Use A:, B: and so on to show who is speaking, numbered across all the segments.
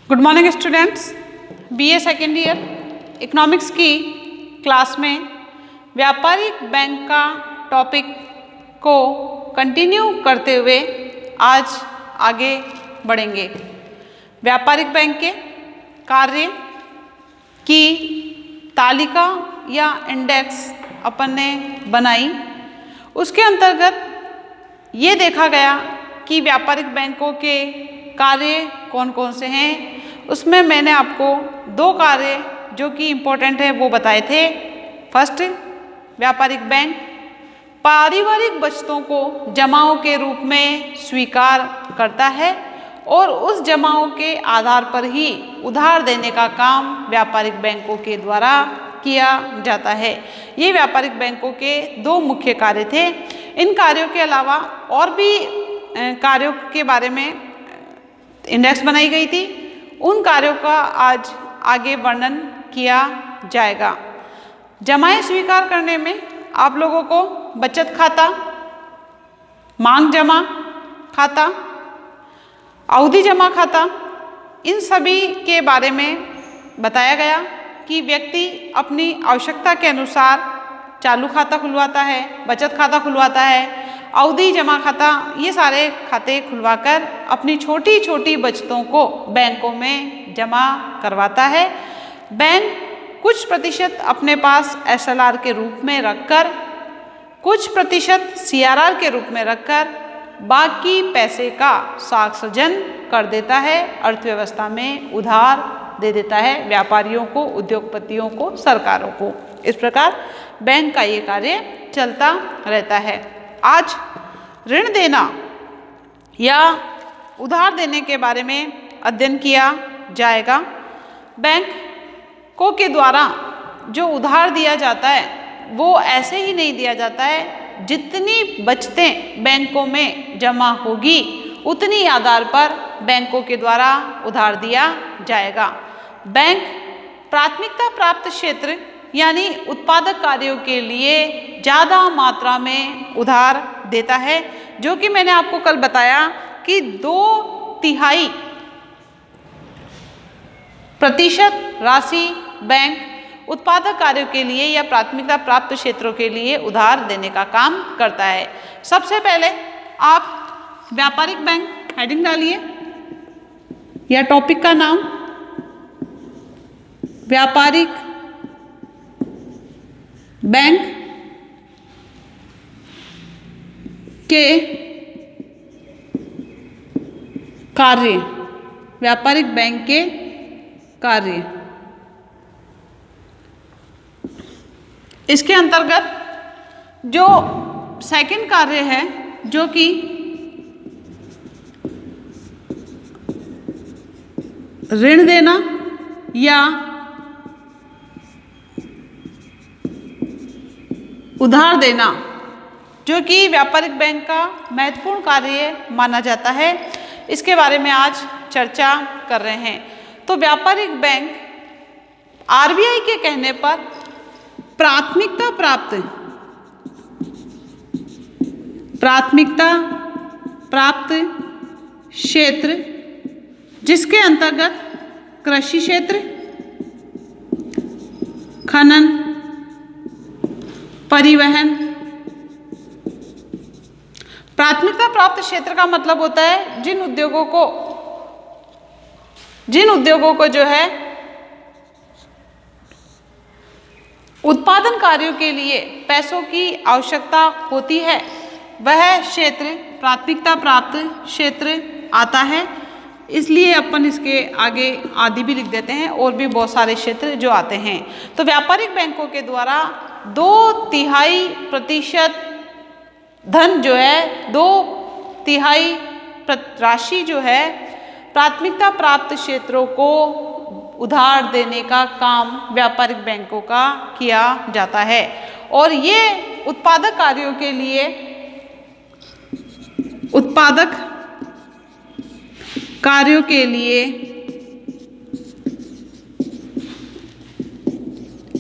A: Good morning students. BA second year economics की class में व्यापारिक बैंक का टॉपिक को कंटिन्यू करते हुए आज आगे बढ़ेंगे। व्यापारिक बैंक के कार्य की तालिका या इंडेक्स अपन ने बनाई। उसके अंतर्गत ये देखा गया कि व्यापारिक बैंकों के कार्य कौन कौन से हैं। उसमें मैंने आपको दो कार्य जो कि इम्पोर्टेंट है वो बताए थे। फर्स्ट, व्यापारिक बैंक पारिवारिक बचतों को जमाओं के रूप में स्वीकार करता है और उस जमाओं के आधार पर ही उधार देने का काम व्यापारिक बैंकों के द्वारा किया जाता है। ये व्यापारिक बैंकों के दो मुख्य कार्य थे। इन कार्यों के अलावा और भी कार्यों के बारे में इंडेक्स बनाई गई थी। उन कार्यों का आज आगे वर्णन किया जाएगा। जमाएं स्वीकार करने में आप लोगों को बचत खाता, मांग जमा खाता, अवधि जमा खाता, इन सभी के बारे में बताया गया कि व्यक्ति अपनी आवश्यकता के अनुसार चालू खाता खुलवाता है, बचत खाता खुलवाता है, अवधि जमा खाता, ये सारे खाते खुलवाकर अपनी छोटी छोटी बचतों को बैंकों में जमा करवाता है। बैंक कुछ प्रतिशत अपने पास एसएलआर के रूप में रखकर, कुछ प्रतिशत सीआरआर के रूप में रखकर बाकी पैसे का साख सृजन कर देता है, अर्थव्यवस्था में उधार दे देता है व्यापारियों को, उद्योगपतियों को, सरकारों को। इस प्रकार बैंक का ये कार्य चलता रहता है। आज ऋण देना या उधार देने के बारे में अध्ययन किया जाएगा। बैंकों के द्वारा जो उधार दिया जाता है वो ऐसे ही नहीं दिया जाता है। जितनी बचतें बैंकों में जमा होगी उतनी आधार पर बैंकों के द्वारा उधार दिया जाएगा। बैंक प्राथमिकता प्राप्त क्षेत्र यानी उत्पादक कार्यों के लिए ज़्यादा मात्रा में उधार देता है, जो कि मैंने आपको कल बताया कि 2/3% राशि बैंक उत्पादक कार्यों के लिए या प्राथमिकता प्राप्त क्षेत्रों के लिए उधार देने का काम करता है। सबसे पहले आप व्यापारिक बैंक हेडिंग डालिए या टॉपिक का नाम व्यापारिक बैंक के कार्य, व्यापारिक बैंक के कार्य। इसके अंतर्गत जो सेकंड कार्य है जो कि ऋण देना या उधार देना, जो कि व्यापारिक बैंक का महत्वपूर्ण कार्य माना जाता है, इसके बारे में आज चर्चा कर रहे हैं। तो व्यापारिक बैंक आरबीआई के कहने पर प्राथमिकता प्राप्त क्षेत्र, जिसके अंतर्गत कृषि क्षेत्र, खनन, परिवहन। प्राथमिकता प्राप्त क्षेत्र का मतलब होता है जिन उद्योगों को जो है उत्पादन कार्यों के लिए पैसों की आवश्यकता होती है, वह क्षेत्र प्राथमिकता प्राप्त क्षेत्र आता है। इसलिए अपन इसके आगे आदि भी लिख देते हैं और भी बहुत सारे क्षेत्र जो आते हैं। तो व्यापारिक बैंकों के द्वारा 2/3% धन जो है, 2/3 राशि जो है प्राथमिकता प्राप्त क्षेत्रों को उधार देने का काम व्यापारिक बैंकों का किया जाता है। और ये उत्पादक कार्यों के लिए, उत्पादक कार्यों के लिए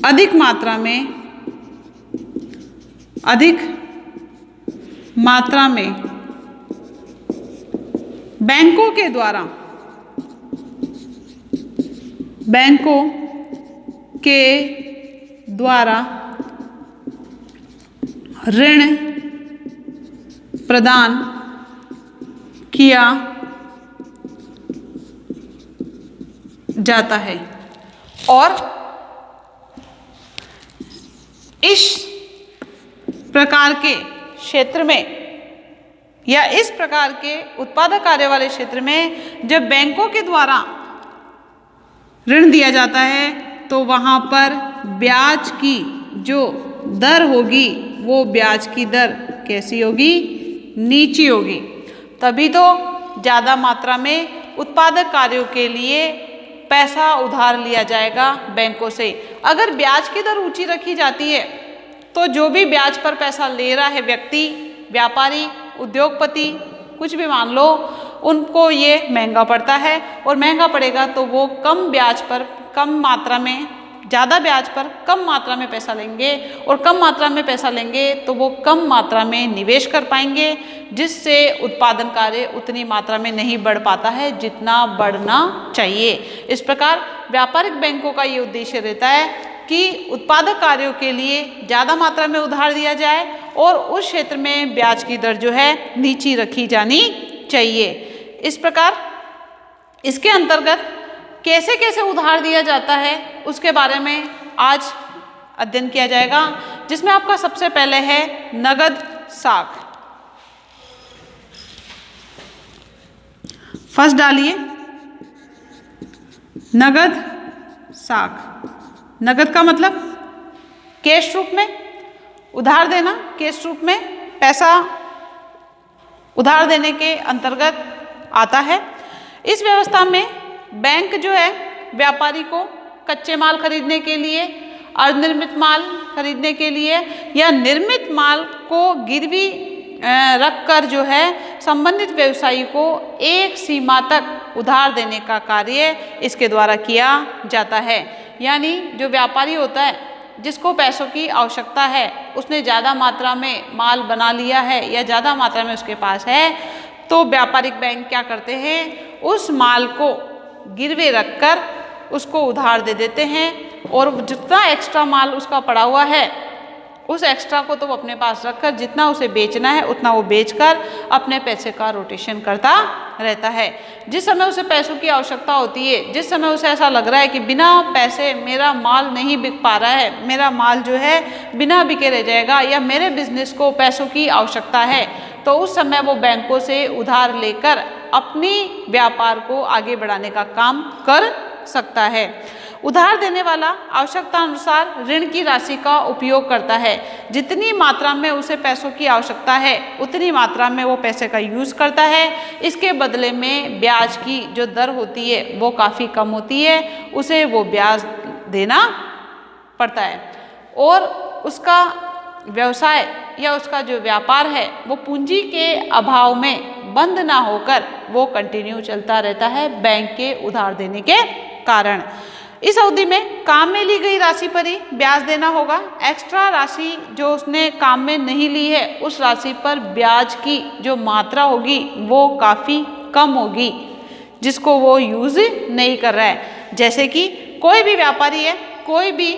A: अधिक मात्रा में बैंकों के द्वारा ऋण प्रदान किया जाता है और इस प्रकार के क्षेत्र में या इस प्रकार के उत्पादक कार्य वाले क्षेत्र में जब बैंकों के द्वारा ऋण दिया जाता है तो वहाँ पर ब्याज की जो दर होगी वो ब्याज की दर कैसी होगी? नीची होगी। तभी तो ज़्यादा मात्रा में उत्पादक कार्यों के लिए पैसा उधार लिया जाएगा बैंकों से। अगर ब्याज की दर ऊंची रखी जाती है तो जो भी ब्याज पर पैसा ले रहा है व्यक्ति, व्यापारी, उद्योगपति, कुछ भी मान लो, उनको ये महंगा पड़ता है और महंगा पड़ेगा तो वो कम ब्याज पर कम मात्रा में, ज़्यादा ब्याज पर कम मात्रा में पैसा लेंगे और कम मात्रा में पैसा लेंगे तो वो कम मात्रा में निवेश कर पाएंगे, जिससे उत्पादन कार्य उतनी मात्रा में नहीं बढ़ पाता है जितना बढ़ना चाहिए। इस प्रकार व्यापारिक बैंकों का ये उद्देश्य रहता है कि उत्पादक कार्यों के लिए ज़्यादा मात्रा में उधार दिया जाए और उस क्षेत्र में ब्याज की दर जो है नीची रखी जानी चाहिए। इस प्रकार इसके अंतर्गत कैसे कैसे उधार दिया जाता है उसके बारे में आज अध्ययन किया जाएगा, जिसमें आपका सबसे पहले है नगद साख। फर्स्ट डालिए नगद साख। नगद का मतलब कैश रूप में उधार देना, कैश रूप में पैसा उधार देने के अंतर्गत आता है। इस व्यवस्था में बैंक जो है व्यापारी को कच्चे माल खरीदने के लिए, अर्धनिर्मित माल खरीदने के लिए या निर्मित माल को गिरवी रखकर जो है संबंधित व्यवसायी को एक सीमा तक उधार देने का कार्य इसके द्वारा किया जाता है। यानी जो व्यापारी होता है जिसको पैसों की आवश्यकता है, उसने ज़्यादा मात्रा में माल बना लिया है या ज़्यादा मात्रा में उसके पास है, तो व्यापारिक बैंक क्या करते हैं, उस माल को गिरवे रखकर उसको उधार दे देते हैं और जितना एक्स्ट्रा माल उसका पड़ा हुआ है उस एक्स्ट्रा को तो वो अपने पास रखकर जितना उसे बेचना है उतना वो बेचकर अपने पैसे का रोटेशन करता रहता है। जिस समय उसे पैसों की आवश्यकता होती है, जिस समय उसे ऐसा लग रहा है कि बिना पैसे मेरा माल नहीं बिक पा रहा है, मेरा माल जो है बिना बिके रह जाएगा या मेरे बिजनेस को पैसों की आवश्यकता है, तो उस समय वो बैंकों से उधार लेकर अपनी व्यापार को आगे बढ़ाने का काम कर सकता है। उधार देने वाला आवश्यकता अनुसार ऋण की राशि का उपयोग करता है। जितनी मात्रा में उसे पैसों की आवश्यकता है उतनी मात्रा में वो पैसे का यूज़ करता है। इसके बदले में ब्याज की जो दर होती है वो काफ़ी कम होती है, उसे वो ब्याज देना पड़ता है और उसका व्यवसाय या उसका जो व्यापार है वो पूंजी के अभाव में बंद ना होकर वो कंटिन्यू चलता रहता है बैंक के उधार देने के कारण। इस अवधि में काम में ली गई राशि पर ही ब्याज देना होगा। एक्स्ट्रा राशि जो उसने काम में नहीं ली है उस राशि पर ब्याज की जो मात्रा होगी वो काफ़ी कम होगी, जिसको वो यूज़ नहीं कर रहा है। जैसे कि कोई भी व्यापारी है, कोई भी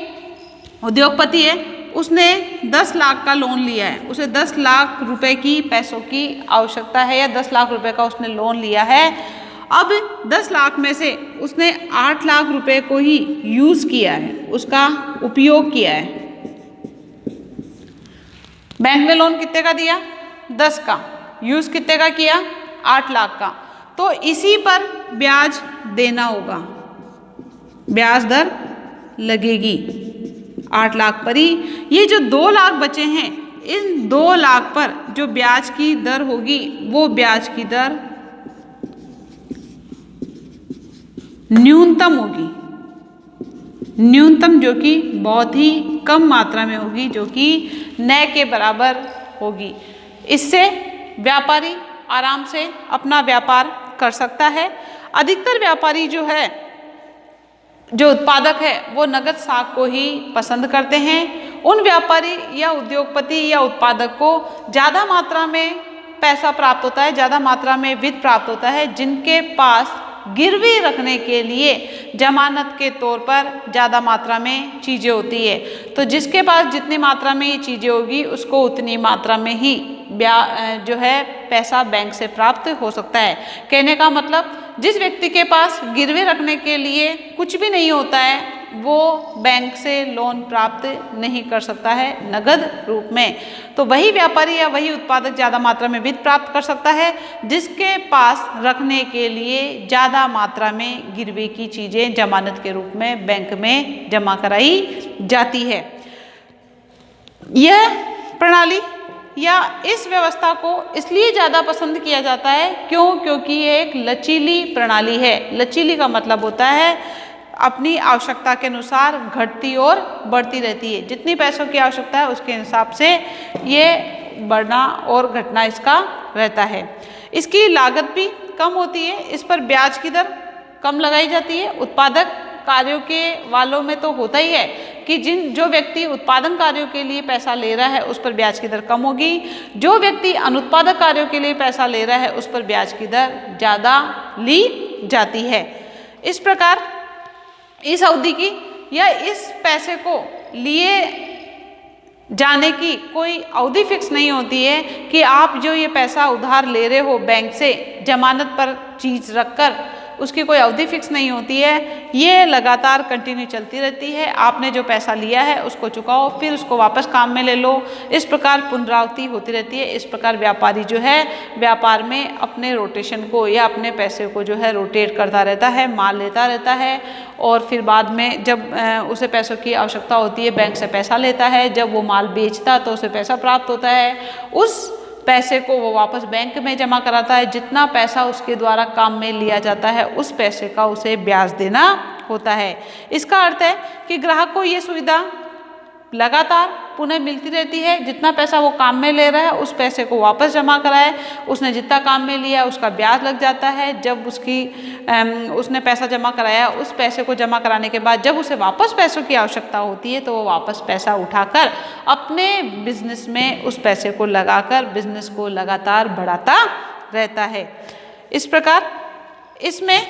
A: उद्योगपति है, उसने 10 लाख का लोन लिया है, उसे 10 लाख रुपए की पैसों की आवश्यकता है या 10 लाख रुपए का उसने लोन लिया है। अब 10 लाख में से उसने 8 लाख रुपए को ही यूज़ किया है, उसका उपयोग किया है। बैंक ने लोन कितने का दिया? 10 का। यूज़ कितने का किया? 8 लाख का। तो इसी पर ब्याज देना होगा, ब्याज दर लगेगी 8 लाख पर ही। ये जो 2 लाख बचे हैं, इन 2 लाख पर जो ब्याज की दर होगी वो ब्याज की दर न्यूनतम होगी, न्यूनतम जो कि बहुत ही कम मात्रा में होगी, जो कि न के बराबर होगी। इससे व्यापारी आराम से अपना व्यापार कर सकता है। अधिकतर व्यापारी जो है, जो उत्पादक है, वो नगद साख को ही पसंद करते हैं। उन व्यापारी या उद्योगपति या उत्पादक को ज़्यादा मात्रा में पैसा प्राप्त होता है, ज़्यादा मात्रा में वित्त प्राप्त होता है जिनके पास गिरवी रखने के लिए जमानत के तौर पर ज़्यादा मात्रा में चीज़ें होती है। तो जिसके पास जितनी मात्रा में ये चीज़ें होगी उसको उतनी मात्रा में ही जो है पैसा बैंक से प्राप्त हो सकता है। कहने का मतलब जिस व्यक्ति के पास गिरवी रखने के लिए कुछ भी नहीं होता है वो बैंक से लोन प्राप्त नहीं कर सकता है नगद रूप में। तो वही व्यापारी या वही उत्पादक ज़्यादा मात्रा में वित्त प्राप्त कर सकता है जिसके पास रखने के लिए ज़्यादा मात्रा में गिरवी की चीज़ें जमानत के रूप में बैंक में जमा कराई जाती है। यह प्रणाली या इस व्यवस्था को इसलिए ज़्यादा पसंद किया जाता है क्योंकि ये एक लचीली प्रणाली है। लचीली का मतलब होता है अपनी आवश्यकता के अनुसार घटती और बढ़ती रहती है। जितनी पैसों की आवश्यकता है उसके हिसाब से ये बढ़ना और घटना इसका रहता है। इसकी लागत भी कम होती है, इस पर ब्याज की दर कम लगाई जाती है। उत्पादक कार्यों के वालों में तो होता ही है कि जो व्यक्ति उत्पादन कार्यों के लिए पैसा ले रहा है उस पर ब्याज की दर कम होगी, जो व्यक्ति अनुत्पादक कार्यों के लिए पैसा ले रहा है उस पर ब्याज की दर ज़्यादा ली जाती है। इस प्रकार इस अवधि की या इस पैसे को लिए जाने की कोई अवधि फिक्स नहीं होती है कि आप जो ये पैसा उधार ले रहे हो बैंक से जमानत पर चीज़ रखकर, उसकी कोई अवधि फिक्स नहीं होती है। ये लगातार कंटिन्यू चलती रहती है। आपने जो पैसा लिया है उसको चुकाओ, फिर उसको वापस काम में ले लो। इस प्रकार पुनरावृत्ति होती रहती है। इस प्रकार व्यापारी जो है व्यापार में अपने रोटेशन को या अपने पैसे को जो है रोटेट करता रहता है, माल लेता रहता है और फिर बाद में जब उसे पैसों की आवश्यकता होती है बैंक से पैसा लेता है। जब वो माल बेचता तो उसे पैसा प्राप्त होता है, उस पैसे को वो वापस बैंक में जमा कराता है। जितना पैसा उसके द्वारा काम में लिया जाता है उस पैसे का उसे ब्याज देना होता है। इसका अर्थ है कि ग्राहक को ये सुविधा लगातार पुनः मिलती रहती है। जितना पैसा वो काम में ले रहा है उस पैसे को वापस जमा कराए, उसने जितना काम में लिया उसका ब्याज लग जाता है। जब उसने पैसा जमा कराया, उस पैसे को जमा कराने के बाद जब उसे वापस पैसों की आवश्यकता होती है तो वो वापस पैसा उठाकर अपने बिजनेस में उस पैसे को लगाकर बिजनेस को लगातार बढ़ाता रहता है। इस प्रकार इसमें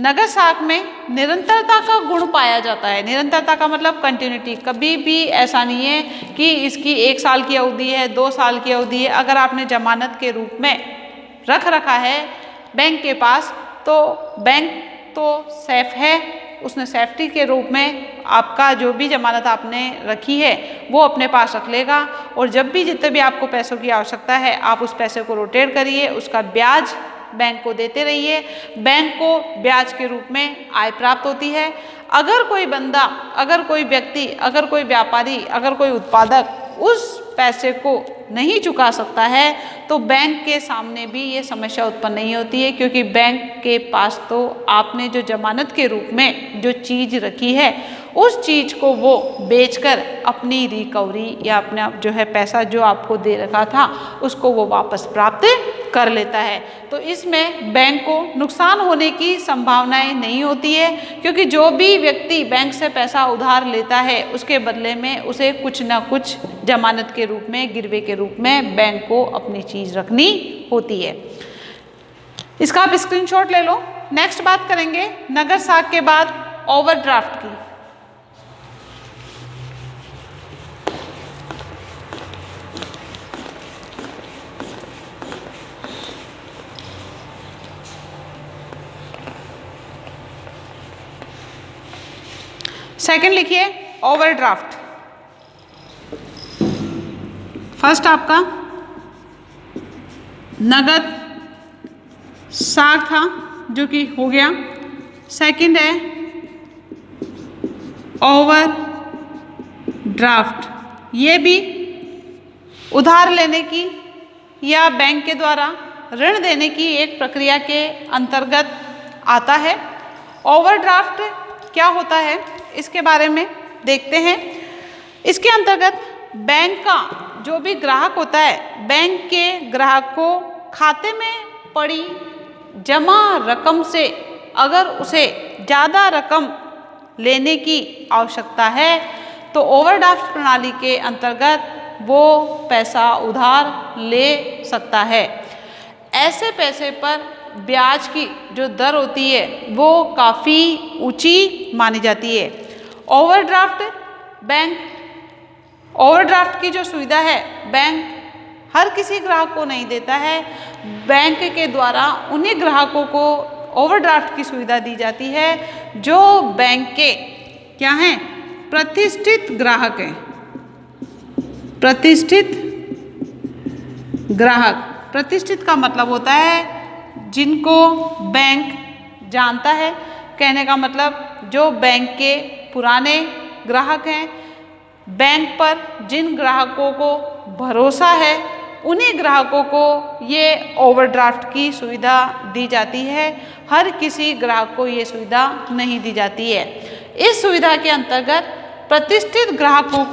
A: नगद साख में निरंतरता का गुण पाया जाता है। निरंतरता का मतलब कंटिन्यूटी। कभी भी ऐसा नहीं है कि इसकी 1 साल की अवधि है, 2 साल की अवधि है। अगर आपने जमानत के रूप में रख रखा है बैंक के पास तो बैंक तो सेफ है, उसने सेफ्टी के रूप में आपका जो भी जमानत आपने रखी है वो अपने पास रख लेगा। और जब भी जितने भी आपको पैसों की आवश्यकता है आप उस पैसे को रोटेट करिए, उसका ब्याज बैंक को देते रहिए। बैंक को ब्याज के रूप में आय प्राप्त होती है। अगर कोई बंदा, अगर कोई व्यक्ति, अगर कोई व्यापारी, अगर कोई उत्पादक उस पैसे को नहीं चुका सकता है तो बैंक के सामने भी ये समस्या उत्पन्न नहीं होती है, क्योंकि बैंक के पास तो आपने जो जमानत के रूप में जो चीज़ रखी है उस चीज़ को वो बेचकर अपनी रिकवरी या अपना जो है पैसा जो आपको दे रखा था उसको वो वापस प्राप्त कर लेता है। तो इसमें बैंक को नुकसान होने की संभावनाएं नहीं होती है, क्योंकि जो भी व्यक्ति बैंक से पैसा उधार लेता है उसके बदले में उसे कुछ ना कुछ जमानत के रूप में, गिरवे के रूप में बैंक को अपनी चीज़ रखनी होती है। इसका आप स्क्रीनशॉट ले लो। नेक्स्ट बात करेंगे नगद साख के बाद ओवरड्राफ्ट की। सेकंड लिखिए ओवरड्राफ्ट। फर्स्ट आपका नगद साख था जो कि हो गया। सेकंड है ओवरड्राफ्ट। ये भी उधार लेने की या बैंक के द्वारा ऋण देने की एक प्रक्रिया के अंतर्गत आता है। ओवरड्राफ्ट क्या होता है इसके बारे में देखते हैं। इसके अंतर्गत बैंक का जो भी ग्राहक होता है, बैंक के ग्राहक को खाते में पड़ी जमा रकम से अगर उसे ज़्यादा रकम लेने की आवश्यकता है तो ओवरड्राफ्ट प्रणाली के अंतर्गत वो पैसा उधार ले सकता है। ऐसे पैसे पर ब्याज की जो दर होती है वो काफ़ी ऊंची मानी जाती है। ओवरड्राफ्ट की जो सुविधा है बैंक हर किसी ग्राहक को नहीं देता है। बैंक के द्वारा उन्हीं ग्राहकों को ओवरड्राफ्ट की सुविधा दी जाती है जो बैंक के क्या हैं, प्रतिष्ठित ग्राहक हैं। प्रतिष्ठित ग्राहक, प्रतिष्ठित का मतलब होता है जिनको बैंक जानता है। कहने का मतलब जो बैंक के पुराने ग्राहक हैं, बैंक पर जिन ग्राहकों को भरोसा है उन्हीं ग्राहकों को ये ओवरड्राफ्ट की सुविधा दी जाती है। हर किसी ग्राहक को ये सुविधा नहीं दी जाती है। इस सुविधा के अंतर्गत प्रतिष्ठित ग्राहकों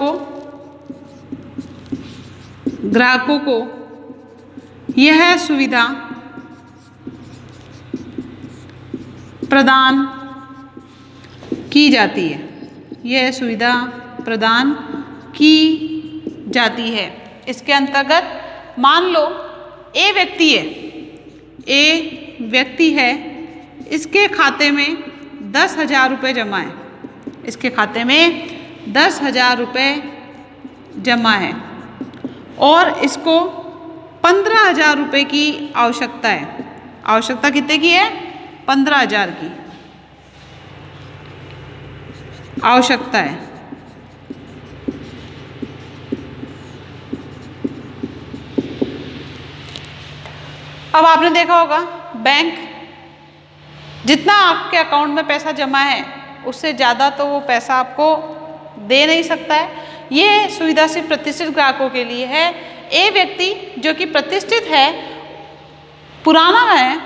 A: को यह सुविधा प्रदान की जाती है। यह सुविधा प्रदान की जाती है। इसके अंतर्गत मान लो ए व्यक्ति है, इसके खाते में 10,000 रुपये जमा है। इसके खाते में 10,000 रुपये जमा है और इसको 15,000 रुपये की आवश्यकता है। आवश्यकता कितने की है? 15,000 की आवश्यकता है। अब आपने देखा होगा बैंक जितना आपके अकाउंट में पैसा जमा है उससे ज़्यादा तो वो पैसा आपको दे नहीं सकता है। ये सुविधा सिर्फ प्रतिष्ठित ग्राहकों के लिए है। ए व्यक्ति जो कि प्रतिष्ठित है, पुराना है,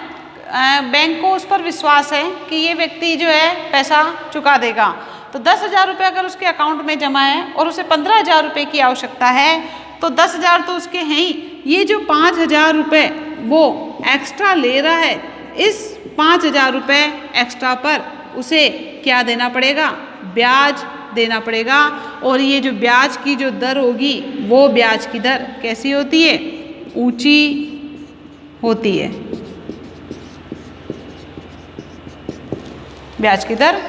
A: बैंक को उस पर विश्वास है कि ये व्यक्ति जो है पैसा चुका देगा, तो 10,000 रुपये अगर उसके अकाउंट में जमा है और उसे 15,000 रुपये की आवश्यकता है तो 10,000 तो उसके हैं ही, ये जो 5,000 रुपये वो एक्स्ट्रा ले रहा है, इस 5,000 रुपये एक्स्ट्रा पर उसे क्या देना पड़ेगा? ब्याज देना पड़ेगा। और ये जो ब्याज की जो दर होगी वो ब्याज की दर कैसी होती है? ऊंची होती है। ब्याज की दर